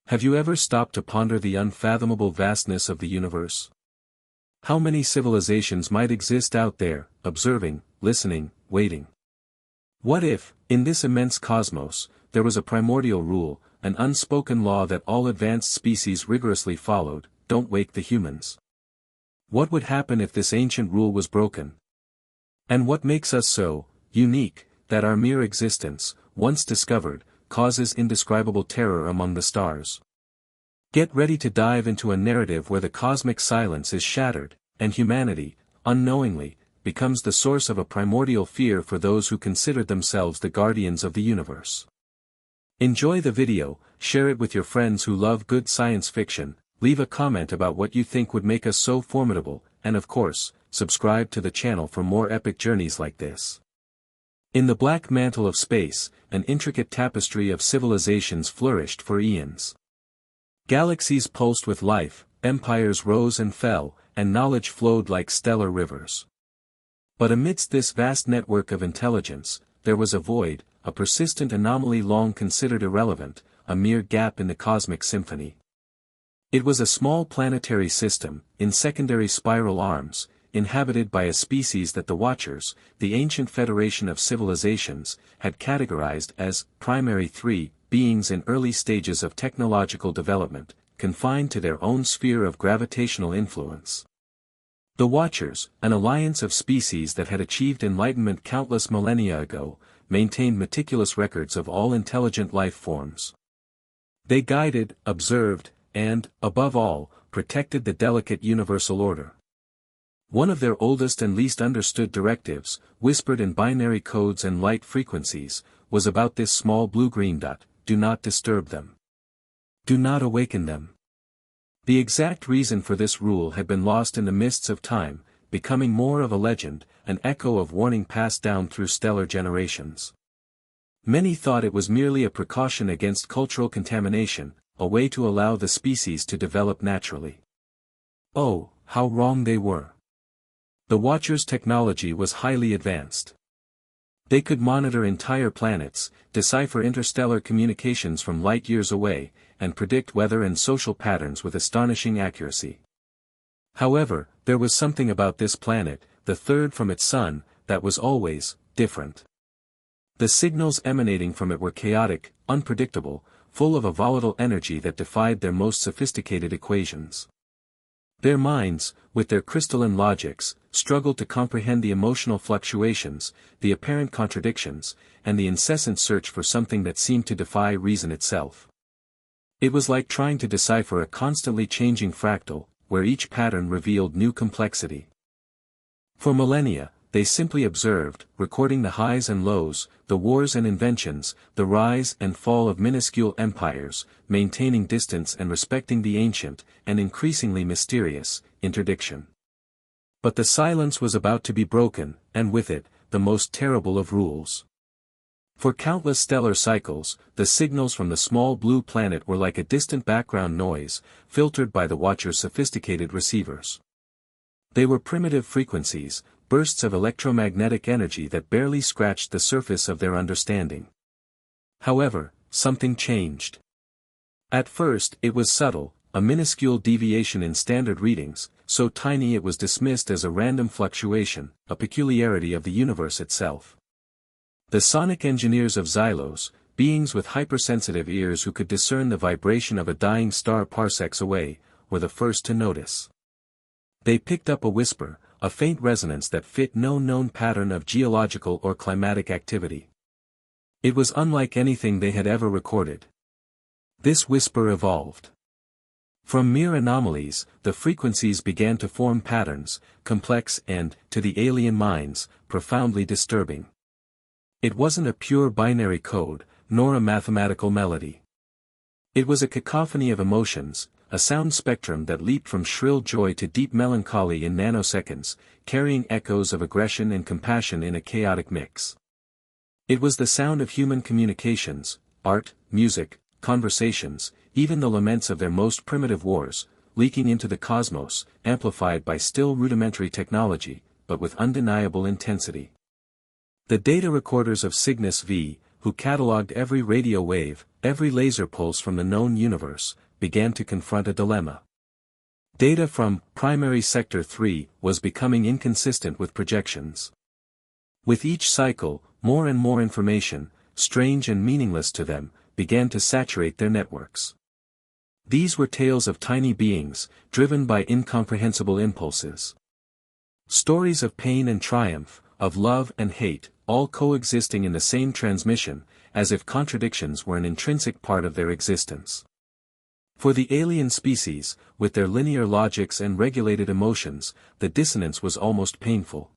Have you ever stopped to ponder the unfathomable vastness of the universe? How many civilizations might exist out there, observing, listening, waiting? What if, in this immense cosmos, there was a primordial rule, an unspoken law that all advanced species rigorously followed: don't wake the humans? What would happen if this ancient rule was broken? And what makes us so unique, that our mere existence, once discovered, causes indescribable terror among the stars? Get ready to dive into a narrative where the cosmic silence is shattered, and humanity, unknowingly, becomes the source of a primordial fear for those who consider themselves the guardians of the universe. Enjoy the video, share it with your friends who love good science fiction, leave a comment about what you think would make us so formidable, and of course, subscribe to the channel for more epic journeys like this. In the black mantle of space, an intricate tapestry of civilizations flourished for eons. Galaxies pulsed with life, empires rose and fell, and knowledge flowed like stellar rivers. But amidst this vast network of intelligence, there was a void, a persistent anomaly long considered irrelevant, a mere gap in the cosmic symphony. It was a small planetary system, in secondary spiral arms, inhabited by a species that the Watchers, the ancient federation of civilizations, had categorized as primary 3, beings in early stages of technological development, confined to their own sphere of gravitational influence. The Watchers, an alliance of species that had achieved enlightenment countless millennia ago, maintained meticulous records of all intelligent life forms. They guided, observed, and, above all, protected the delicate universal order. One of their oldest and least understood directives, whispered in binary codes and light frequencies, was about this small blue-green dot: do not disturb them. Do not awaken them. The exact reason for this rule had been lost in the mists of time, becoming more of a legend, an echo of warning passed down through stellar generations. Many thought it was merely a precaution against cultural contamination, a way to allow the species to develop naturally. Oh, how wrong they were. The Watchers' technology was highly advanced. They could monitor entire planets, decipher interstellar communications from light years away, and predict weather and social patterns with astonishing accuracy. However, there was something about this planet, the third from its sun, that was always different. The signals emanating from it were chaotic, unpredictable, full of a volatile energy that defied their most sophisticated equations. Their minds, with their crystalline logics, struggled to comprehend the emotional fluctuations, the apparent contradictions, and the incessant search for something that seemed to defy reason itself. It was like trying to decipher a constantly changing fractal, where each pattern revealed new complexity. For millennia, they simply observed, recording the highs and lows, the wars and inventions, the rise and fall of minuscule empires, maintaining distance and respecting the ancient, and increasingly mysterious, interdiction. But the silence was about to be broken, and with it, the most terrible of rules. For countless stellar cycles, the signals from the small blue planet were like a distant background noise, filtered by the Watchers' sophisticated receivers. They were primitive frequencies, bursts of electromagnetic energy that barely scratched the surface of their understanding. However, something changed. At first it was subtle, a minuscule deviation in standard readings, so tiny it was dismissed as a random fluctuation, a peculiarity of the universe itself. The sonic engineers of Xylos, beings with hypersensitive ears who could discern the vibration of a dying star parsecs away, were the first to notice. They picked up a whisper, a faint resonance that fit no known pattern of geological or climatic activity. It was unlike anything they had ever recorded. This whisper evolved. From mere anomalies, the frequencies began to form patterns, complex and, to the alien minds, profoundly disturbing. It wasn't a pure binary code, nor a mathematical melody. It was a cacophony of emotions, a sound spectrum that leaped from shrill joy to deep melancholy in nanoseconds, carrying echoes of aggression and compassion in a chaotic mix. It was the sound of human communications, art, music, conversations, even the laments of their most primitive wars, leaking into the cosmos, amplified by still rudimentary technology, but with undeniable intensity. The data recorders of Cygnus V, who catalogued every radio wave, every laser pulse from the known universe, began to confront a dilemma. Data from primary sector 3 was becoming inconsistent with projections. With each cycle, more and more information, strange and meaningless to them, began to saturate their networks. These were tales of tiny beings, driven by incomprehensible impulses. Stories of pain and triumph, of love and hate, all coexisting in the same transmission, as if contradictions were an intrinsic part of their existence. For the alien species, with their linear logics and regulated emotions, the dissonance was almost painful.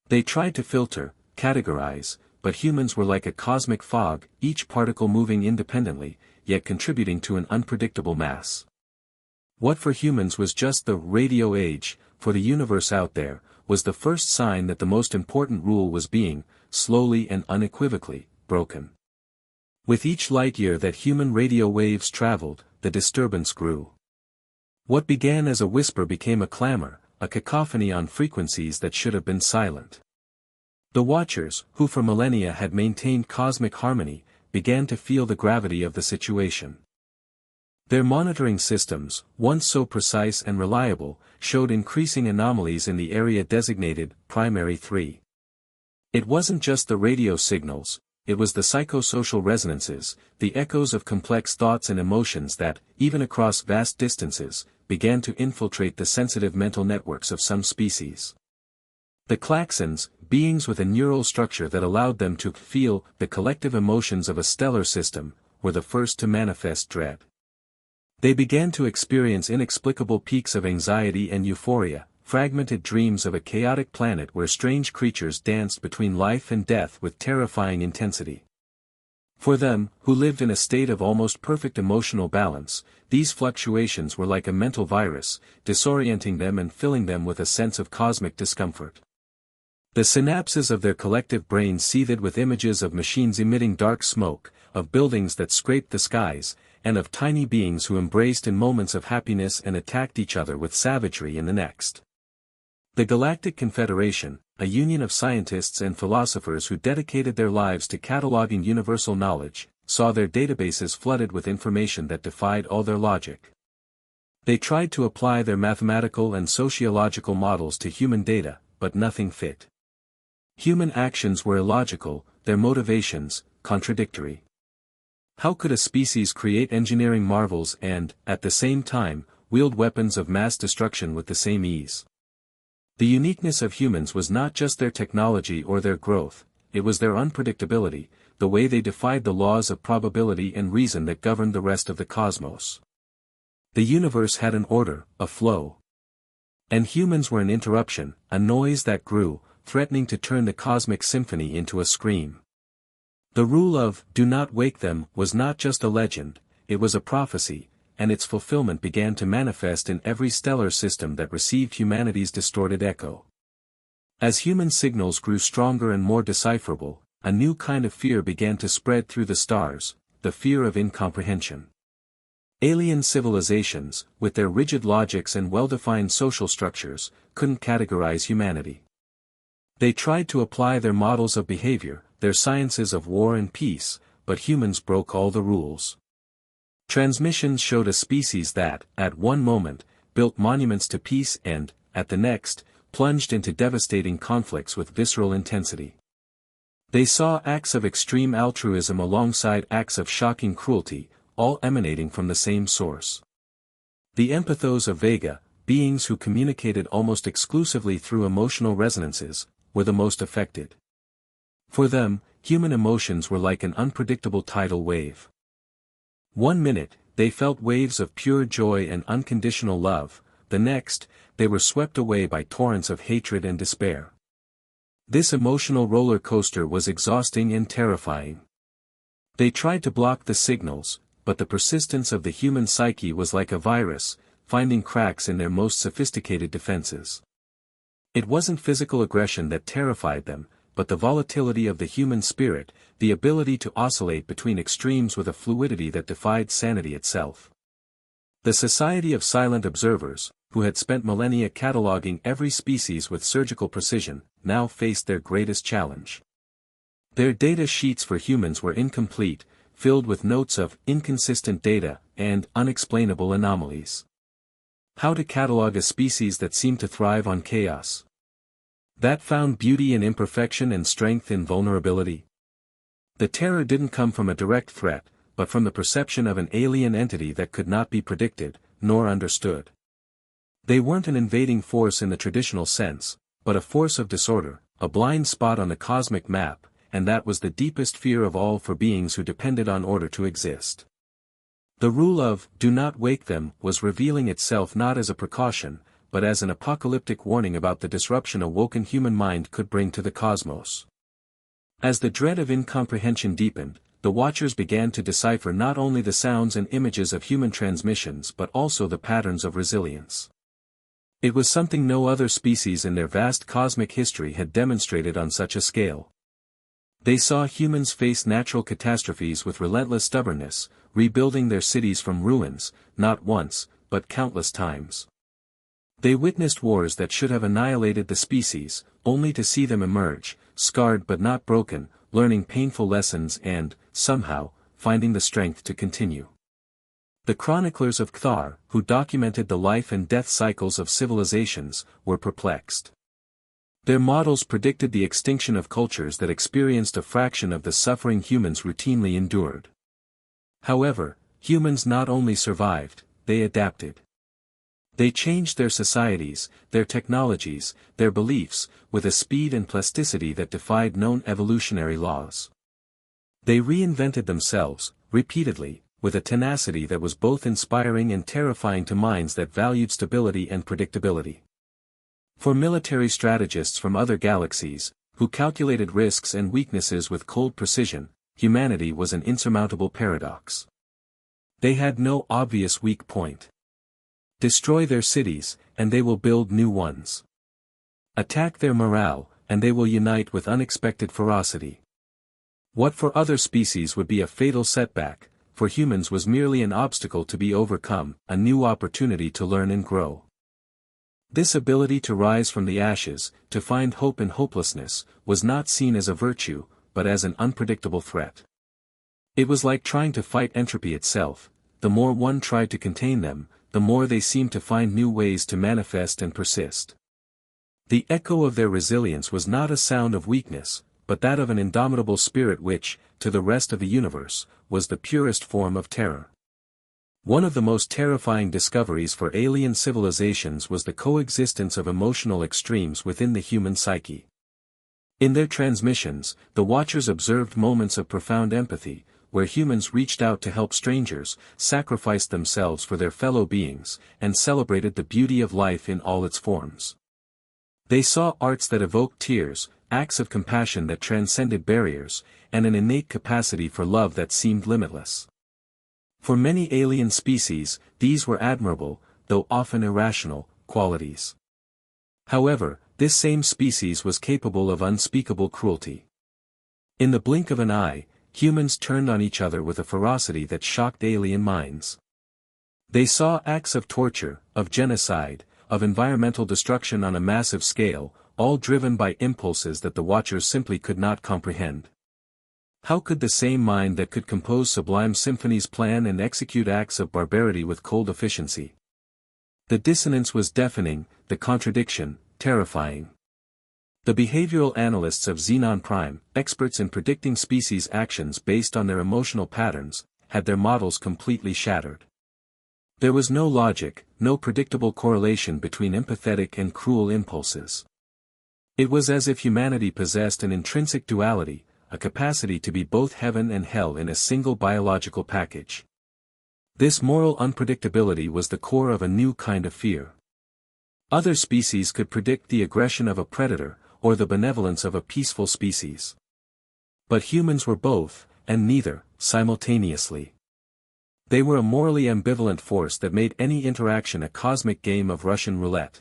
They tried to filter, categorize, but humans were like a cosmic fog, each particle moving independently, yet contributing to an unpredictable mass. What for humans was just the radio age, for the universe out there, was the first sign that the most important rule was being, slowly and unequivocally, broken. With each light year that human radio waves traveled, the disturbance grew. What began as a whisper became a clamor, a cacophony on frequencies that should have been silent. The watchers, who for millennia had maintained cosmic harmony, began to feel the gravity of the situation. Their monitoring systems, once so precise and reliable, showed increasing anomalies in the area designated Primary 3. It wasn't just the radio signals, it was the psychosocial resonances, the echoes of complex thoughts and emotions that, even across vast distances, began to infiltrate the sensitive mental networks of some species. The klaxons, beings with a neural structure that allowed them to feel the collective emotions of a stellar system, were the first to manifest dread. They began to experience inexplicable peaks of anxiety and euphoria, fragmented dreams of a chaotic planet where strange creatures danced between life and death with terrifying intensity. For them, who lived in a state of almost perfect emotional balance, these fluctuations were like a mental virus, disorienting them and filling them with a sense of cosmic discomfort. The synapses of their collective brains seethed with images of machines emitting dark smoke, of buildings that scraped the skies, and of tiny beings who embraced in moments of happiness and attacked each other with savagery in the next. The Galactic Confederation, a union of scientists and philosophers who dedicated their lives to cataloging universal knowledge, saw their databases flooded with information that defied all their logic. They tried to apply their mathematical and sociological models to human data, but nothing fit. Human actions were illogical, their motivations, contradictory. How could a species create engineering marvels and, at the same time, wield weapons of mass destruction with the same ease? The uniqueness of humans was not just their technology or their growth, it was their unpredictability, the way they defied the laws of probability and reason that governed the rest of the cosmos. The universe had an order, a flow. And humans were an interruption, a noise that grew, threatening to turn the cosmic symphony into a scream. The rule of, "do not wake them," was not just a legend, it was a prophecy, and its fulfillment began to manifest in every stellar system that received humanity's distorted echo. As human signals grew stronger and more decipherable, a new kind of fear began to spread through the stars, the fear of incomprehension. Alien civilizations, with their rigid logics and well-defined social structures, couldn't categorize humanity. They tried to apply their models of behavior, their sciences of war and peace, but humans broke all the rules. Transmissions showed a species that, at one moment, built monuments to peace and, at the next, plunged into devastating conflicts with visceral intensity. They saw acts of extreme altruism alongside acts of shocking cruelty, all emanating from the same source. The empathos of Vega, beings who communicated almost exclusively through emotional resonances, were the most affected. For them, human emotions were like an unpredictable tidal wave. One minute, they felt waves of pure joy and unconditional love, the next, they were swept away by torrents of hatred and despair. This emotional roller coaster was exhausting and terrifying. They tried to block the signals, but the persistence of the human psyche was like a virus, finding cracks in their most sophisticated defenses. It wasn't physical aggression that terrified them, but the volatility of the human spirit, the ability to oscillate between extremes with a fluidity that defied sanity itself. The Society of Silent Observers, who had spent millennia cataloging every species with surgical precision, now faced their greatest challenge. Their data sheets for humans were incomplete, filled with notes of inconsistent data and unexplainable anomalies. How to catalog a species that seemed to thrive on chaos? That found beauty in imperfection and strength in vulnerability? The terror didn't come from a direct threat, but from the perception of an alien entity that could not be predicted, nor understood. They weren't an invading force in the traditional sense, but a force of disorder, a blind spot on the cosmic map, and that was the deepest fear of all for beings who depended on order to exist. The rule of, "do not wake them," was revealing itself not as a precaution, but as an apocalyptic warning about the disruption a woken human mind could bring to the cosmos. As the dread of incomprehension deepened, the watchers began to decipher not only the sounds and images of human transmissions but also the patterns of resilience. It was something no other species in their vast cosmic history had demonstrated on such a scale. They saw humans face natural catastrophes with relentless stubbornness, rebuilding their cities from ruins, not once, but countless times. They witnessed wars that should have annihilated the species, only to see them emerge, scarred but not broken, learning painful lessons and, somehow, finding the strength to continue. The chroniclers of Cthar, who documented the life and death cycles of civilizations, were perplexed. Their models predicted the extinction of cultures that experienced a fraction of the suffering humans routinely endured. However, humans not only survived, they adapted. They changed their societies, their technologies, their beliefs, with a speed and plasticity that defied known evolutionary laws. They reinvented themselves, repeatedly, with a tenacity that was both inspiring and terrifying to minds that valued stability and predictability. For military strategists from other galaxies, who calculated risks and weaknesses with cold precision, humanity was an insurmountable paradox. They had no obvious weak point. Destroy their cities, and they will build new ones. Attack their morale, and they will unite with unexpected ferocity. What for other species would be a fatal setback, for humans was merely an obstacle to be overcome, a new opportunity to learn and grow. This ability to rise from the ashes, to find hope in hopelessness, was not seen as a virtue, but as an unpredictable threat. It was like trying to fight entropy itself. The more one tried to contain them, the more they seemed to find new ways to manifest and persist. The echo of their resilience was not a sound of weakness, but that of an indomitable spirit which, to the rest of the universe, was the purest form of terror. One of the most terrifying discoveries for alien civilizations was the coexistence of emotional extremes within the human psyche. In their transmissions, the watchers observed moments of profound empathy, where humans reached out to help strangers, sacrificed themselves for their fellow beings, and celebrated the beauty of life in all its forms. They saw arts that evoked tears, acts of compassion that transcended barriers, and an innate capacity for love that seemed limitless. For many alien species, these were admirable, though often irrational, qualities. However, this same species was capable of unspeakable cruelty. In the blink of an eye, humans turned on each other with a ferocity that shocked alien minds. They saw acts of torture, of genocide, of environmental destruction on a massive scale, all driven by impulses that the watchers simply could not comprehend. How could the same mind that could compose sublime symphonies plan and execute acts of barbarity with cold efficiency? The dissonance was deafening, the contradiction, terrifying. The behavioral analysts of Xenon Prime, experts in predicting species' actions based on their emotional patterns, had their models completely shattered. There was no logic, no predictable correlation between empathetic and cruel impulses. It was as if humanity possessed an intrinsic duality, a capacity to be both heaven and hell in a single biological package. This moral unpredictability was the core of a new kind of fear. Other species could predict the aggression of a predator, or the benevolence of a peaceful species. But humans were both, and neither, simultaneously. They were a morally ambivalent force that made any interaction a cosmic game of Russian roulette.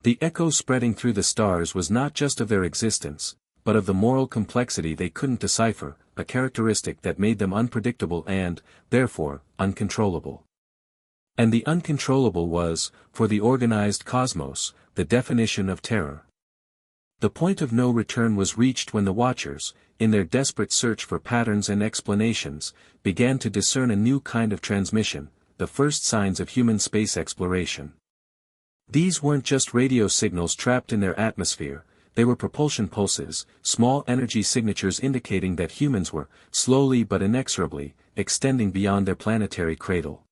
The echo spreading through the stars was not just of their existence, but of the moral complexity they couldn't decipher, a characteristic that made them unpredictable and, therefore, uncontrollable. And the uncontrollable was, for the organized cosmos, the definition of terror. The point of no return was reached when the Watchers, in their desperate search for patterns and explanations, began to discern a new kind of transmission, the first signs of human space exploration. These weren't just radio signals trapped in their atmosphere, they were propulsion pulses, small energy signatures indicating that humans were, slowly but inexorably, extending beyond their planetary cradle.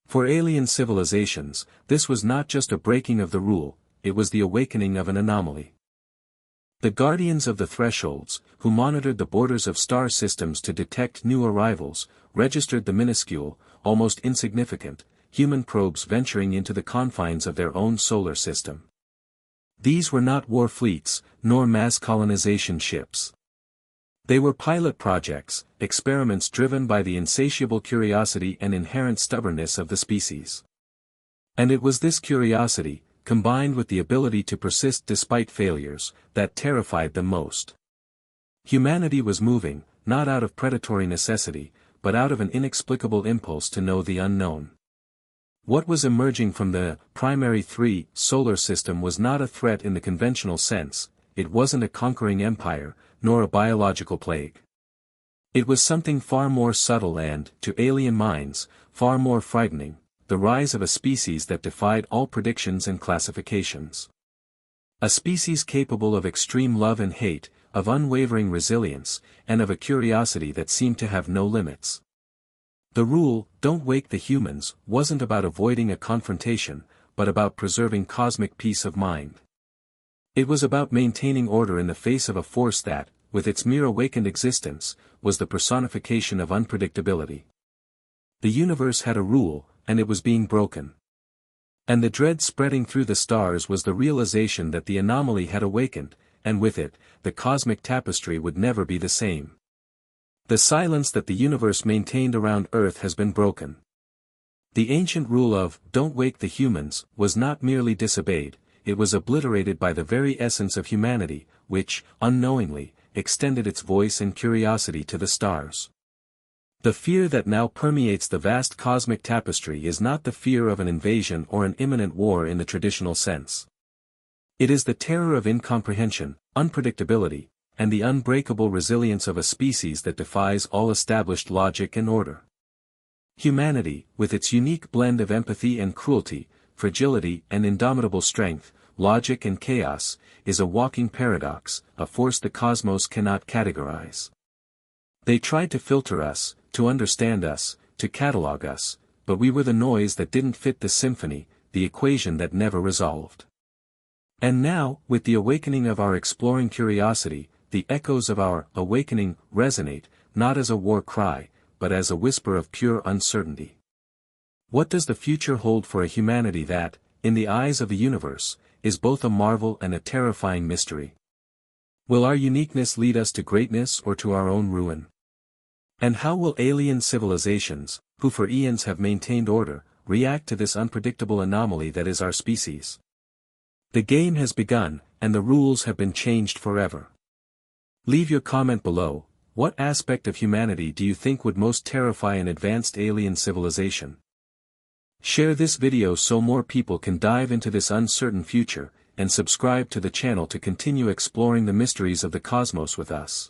For alien civilizations, this was not just a breaking of the rule, it was the awakening of an anomaly. The guardians of the thresholds, who monitored the borders of star systems to detect new arrivals, registered the minuscule, almost insignificant, human probes venturing into the confines of their own solar system. These were not war fleets, nor mass colonization ships. They were pilot projects, experiments driven by the insatiable curiosity and inherent stubbornness of the species. And it was this curiosity, combined with the ability to persist despite failures, that terrified them most. Humanity was moving, not out of predatory necessity, but out of an inexplicable impulse to know the unknown. What was emerging from the primary 3 solar system was not a threat in the conventional sense, it wasn't a conquering empire, nor a biological plague. It was something far more subtle and, to alien minds, far more frightening, the rise of a species that defied all predictions and classifications. A species capable of extreme love and hate, of unwavering resilience, and of a curiosity that seemed to have no limits. The rule, "Don't wake the humans," wasn't about avoiding a confrontation, but about preserving cosmic peace of mind. It was about maintaining order in the face of a force that, with its mere awakened existence, was the personification of unpredictability. The universe had a rule, and it was being broken. And the dread spreading through the stars was the realization that the anomaly had awakened, and with it, the cosmic tapestry would never be the same. The silence that the universe maintained around Earth has been broken. The ancient rule of, "Don't wake the humans," was not merely disobeyed, it was obliterated by the very essence of humanity, which, unknowingly, extended its voice and curiosity to the stars. The fear that now permeates the vast cosmic tapestry is not the fear of an invasion or an imminent war in the traditional sense. It is the terror of incomprehension, unpredictability, and the unbreakable resilience of a species that defies all established logic and order. Humanity, with its unique blend of empathy and cruelty, fragility and indomitable strength, logic and chaos, is a walking paradox, a force the cosmos cannot categorize. They tried to filter us, to understand us, to catalog us, but we were the noise that didn't fit the symphony, the equation that never resolved. And now, with the awakening of our exploring curiosity, the echoes of our awakening resonate, not as a war cry, but as a whisper of pure uncertainty. What does the future hold for a humanity that, in the eyes of the universe, is both a marvel and a terrifying mystery? Will our uniqueness lead us to greatness or to our own ruin? And how will alien civilizations, who for eons have maintained order, react to this unpredictable anomaly that is our species? The game has begun, and the rules have been changed forever. Leave your comment below. What aspect of humanity do you think would most terrify an advanced alien civilization? Share this video so more people can dive into this uncertain future, and subscribe to the channel to continue exploring the mysteries of the cosmos with us.